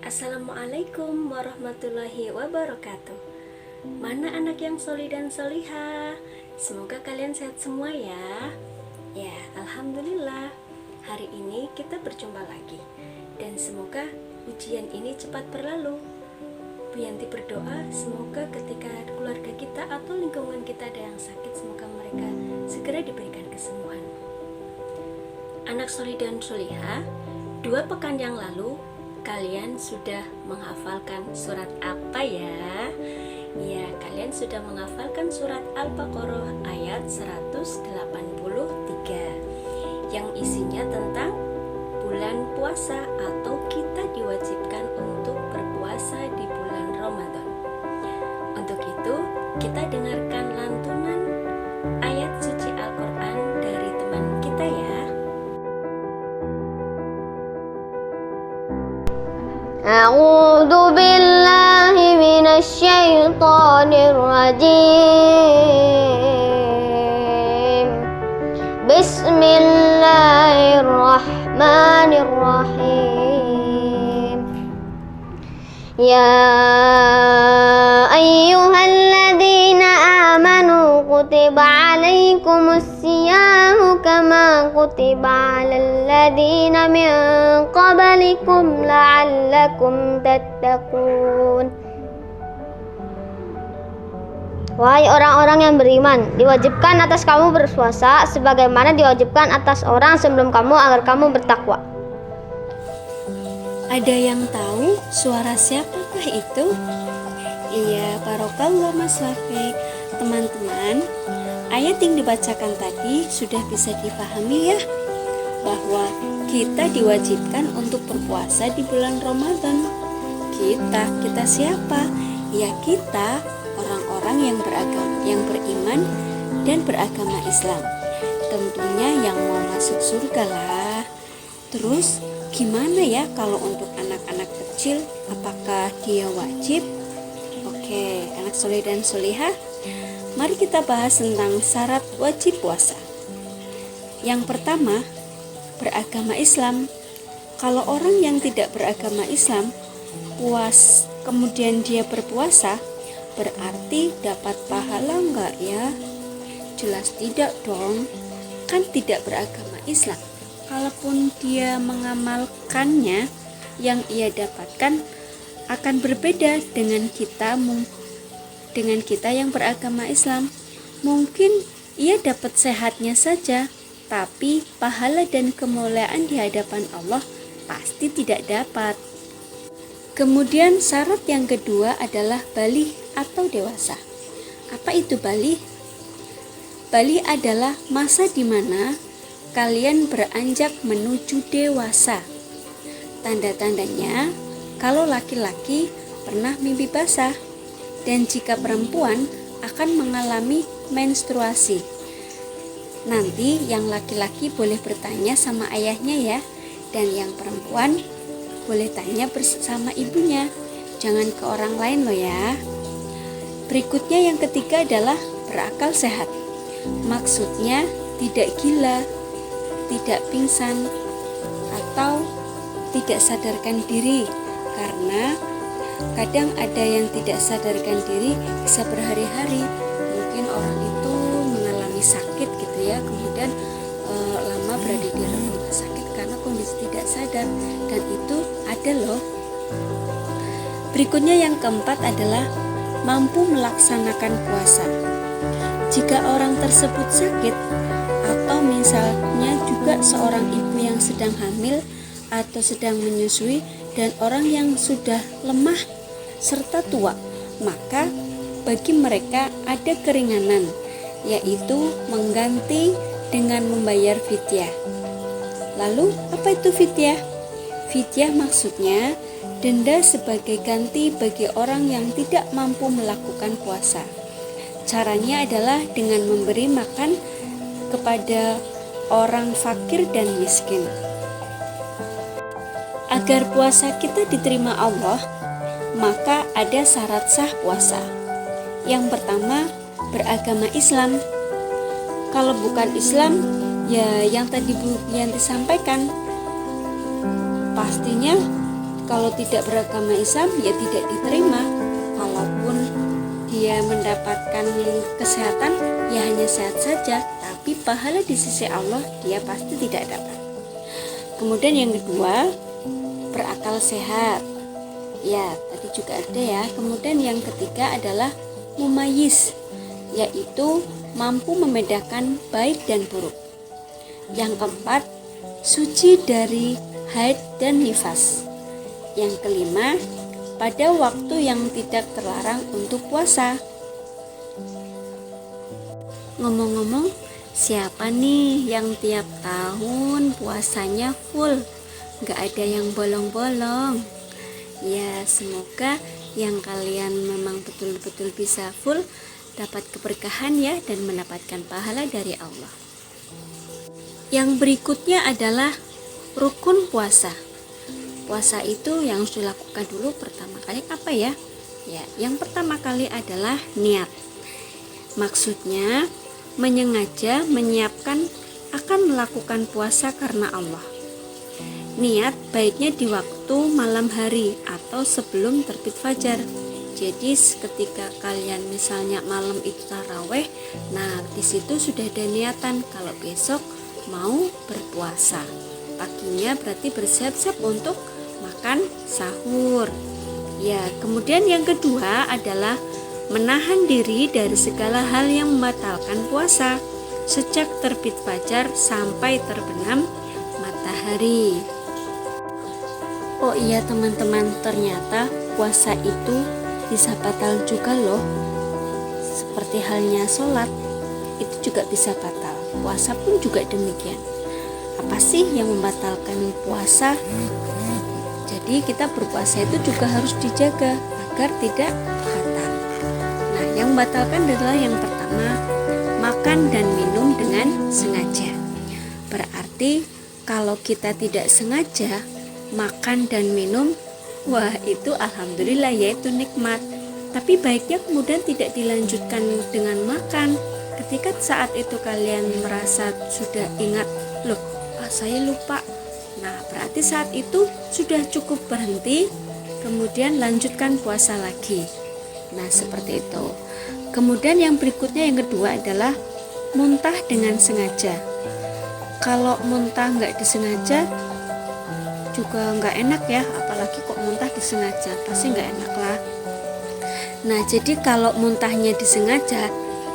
Assalamualaikum warahmatullahi wabarakatuh. Mana anak yang solih dan solihah? Semoga kalian sehat semua ya. Ya, alhamdulillah. Hari ini kita berjumpa lagi. Dan semoga ujian ini cepat berlalu. Bu Yanti berdoa semoga ketika keluarga kita atau lingkungan kita ada yang sakit, semoga mereka segera diberikan kesembuhan. Anak solih dan solihah, 2 pekan yang lalu kalian sudah menghafalkan surat apa ya? Ya, kalian sudah menghafalkan surat Al-Baqarah ayat 183 yang isinya tentang bulan puasa atau kita diwajibkan untuk berpuasa di bulan Ramadan. Untuk itu, kita dengarkan lantunan ayat suci Al-Quran dari teman kita ya. أعوذ بالله من الشيطان الرجيم بسم الله الرحمن الرحيم يا أيها الذين آمنوا كتب عليكم الصيام كما كتب على الذين من قبلكم لعلكم تتقون. Wahai orang-orang yang beriman, diwajibkan atas kamu berpuasa sebagaimana diwajibkan atas orang sebelum kamu agar kamu bertakwa. Ada yang tahu suara siapakah itu? Iya, Barokallah Mas Wafik. Teman-teman, ayat yang dibacakan tadi sudah bisa dipahami ya, bahwa kita diwajibkan untuk berpuasa di bulan Ramadan. Kita siapa? Ya, kita orang-orang yang beriman dan beragama Islam. Tentunya yang mau masuk surga lah. Terus gimana ya kalau untuk anak-anak kecil, apakah dia wajib? Oke, anak soleh dan solihah, mari kita bahas tentang syarat wajib puasa. Yang pertama, beragama Islam. Kalau orang yang tidak beragama Islam kemudian dia berpuasa, berarti dapat pahala enggak ya? Jelas tidak dong, kan tidak beragama Islam. Kalaupun dia mengamalkannya, yang ia dapatkan akan berbeda dengan kita yang beragama Islam. Mungkin ia dapat sehatnya saja, tapi pahala dan kemuliaan di hadapan Allah pasti tidak dapat. Kemudian syarat yang kedua adalah baligh atau dewasa. Apa itu baligh? Baligh adalah masa di mana kalian beranjak menuju dewasa. Tanda-tandanya, kalau laki-laki pernah mimpi basah, dan jika perempuan akan mengalami menstruasi. Nanti yang laki-laki boleh bertanya sama ayahnya ya, dan yang perempuan boleh tanya bersama ibunya. Jangan ke orang lain loh ya. Berikutnya yang ketiga adalah berakal sehat. Maksudnya tidak gila, tidak pingsan, atau tidak sadarkan diri, karena kadang ada yang tidak sadarkan diri bisa berhari-hari. Mungkin orang itu mengalami sakit gitu ya, kemudian lama berada di rumah sakit karena kondisi tidak sadar, dan itu ada loh. Berikutnya yang keempat adalah mampu melaksanakan puasa. Jika orang tersebut sakit, atau misalnya juga seorang ibu yang sedang hamil atau sedang menyusui, dan orang yang sudah lemah serta tua, maka bagi mereka ada keringanan, yaitu mengganti dengan membayar fidyah. Lalu apa itu fidyah? Fidyah maksudnya denda sebagai ganti bagi orang yang tidak mampu melakukan puasa. Caranya adalah dengan memberi makan kepada orang fakir dan miskin. Agar puasa kita diterima Allah, maka ada syarat sah puasa. Yang pertama, beragama Islam. Kalau bukan Islam, ya yang tadi Bu Yanti sampaikan, pastinya kalau tidak beragama Islam ya tidak diterima. Kalaupun dia mendapatkan kesehatan ya hanya sehat saja, tapi pahala di sisi Allah dia pasti tidak dapat. Kemudian yang kedua, berakal sehat. Ya, tadi juga ada ya. Kemudian yang ketiga adalah mumayyiz, yaitu mampu membedakan baik dan buruk. Yang keempat, suci dari haid dan nifas. Yang kelima, pada waktu yang tidak terlarang untuk puasa. Ngomong-ngomong, siapa nih yang tiap tahun puasanya full, gak ada yang bolong-bolong? Ya, semoga yang kalian memang betul-betul bisa full dapat keberkahan ya dan mendapatkan pahala dari Allah. Yang berikutnya adalah rukun puasa. Puasa itu yang harus dilakukan dulu pertama kali apa ya? Ya, yang pertama kali adalah niat. Maksudnya menyengaja menyiapkan akan melakukan puasa karena Allah. Niat baiknya di waktu malam hari atau sebelum terbit fajar. Jadi ketika kalian misalnya malam itu taraweh, nah di situ sudah ada niatan kalau besok mau berpuasa. Paginya berarti bersiap-siap untuk makan sahur. Ya, kemudian yang kedua adalah menahan diri dari segala hal yang membatalkan puasa sejak terbit fajar sampai terbenam matahari. Oh iya teman-teman, ternyata puasa itu bisa batal juga loh. Seperti halnya sholat, itu juga bisa batal. Puasa pun juga demikian. Apa sih yang membatalkan puasa? Jadi kita berpuasa itu juga harus dijaga agar tidak batal. Nah, yang membatalkan adalah yang pertama, makan dan minum dengan sengaja. Berarti kalau kita tidak sengaja makan dan minum, wah itu alhamdulillah yaitu nikmat. Tapi baiknya kemudian tidak dilanjutkan dengan makan. Ketika saat itu kalian merasa sudah ingat, loh saya lupa. Nah berarti saat itu sudah cukup berhenti, kemudian lanjutkan puasa lagi. Nah seperti itu. Kemudian yang berikutnya yang kedua adalah muntah dengan sengaja. Kalau muntah nggak disengaja juga nggak enak ya, apalagi kok muntah disengaja, pasti nggak enak lah. Nah jadi kalau muntahnya disengaja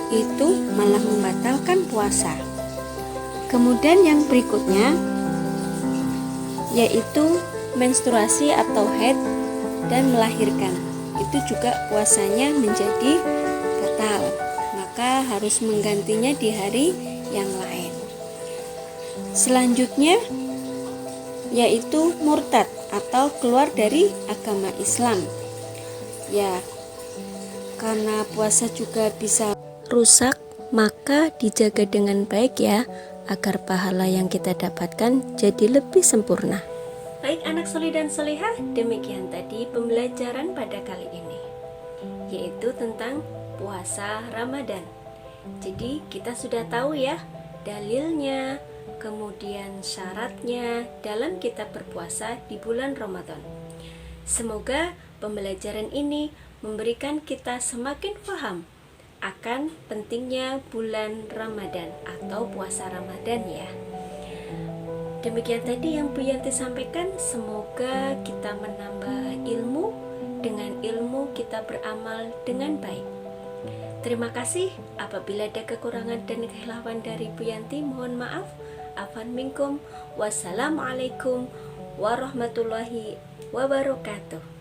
itu malah membatalkan puasa. Kemudian yang berikutnya yaitu menstruasi atau haid dan melahirkan, itu juga puasanya menjadi batal, maka harus menggantinya di hari yang lain. Selanjutnya yaitu murtad atau keluar dari agama Islam. Ya, karena puasa juga bisa rusak, maka dijaga dengan baik ya, agar pahala yang kita dapatkan jadi lebih sempurna. Baik anak soleh dan solehah, demikian tadi pembelajaran pada kali ini, yaitu tentang puasa Ramadan. Jadi kita sudah tahu ya dalilnya, kemudian syaratnya dalam kita berpuasa di bulan Ramadan. Semoga pembelajaran ini memberikan kita semakin paham akan pentingnya bulan Ramadan atau puasa Ramadan ya. Demikian tadi yang Bu Yanti sampaikan, semoga kita menambah ilmu, dengan ilmu kita beramal dengan baik. Terima kasih. Apabila ada kekurangan dan kekhilafan dari Bu Yanti, mohon maaf. Afan minkum. Wassalamualaikum warahmatullahi wabarakatuh.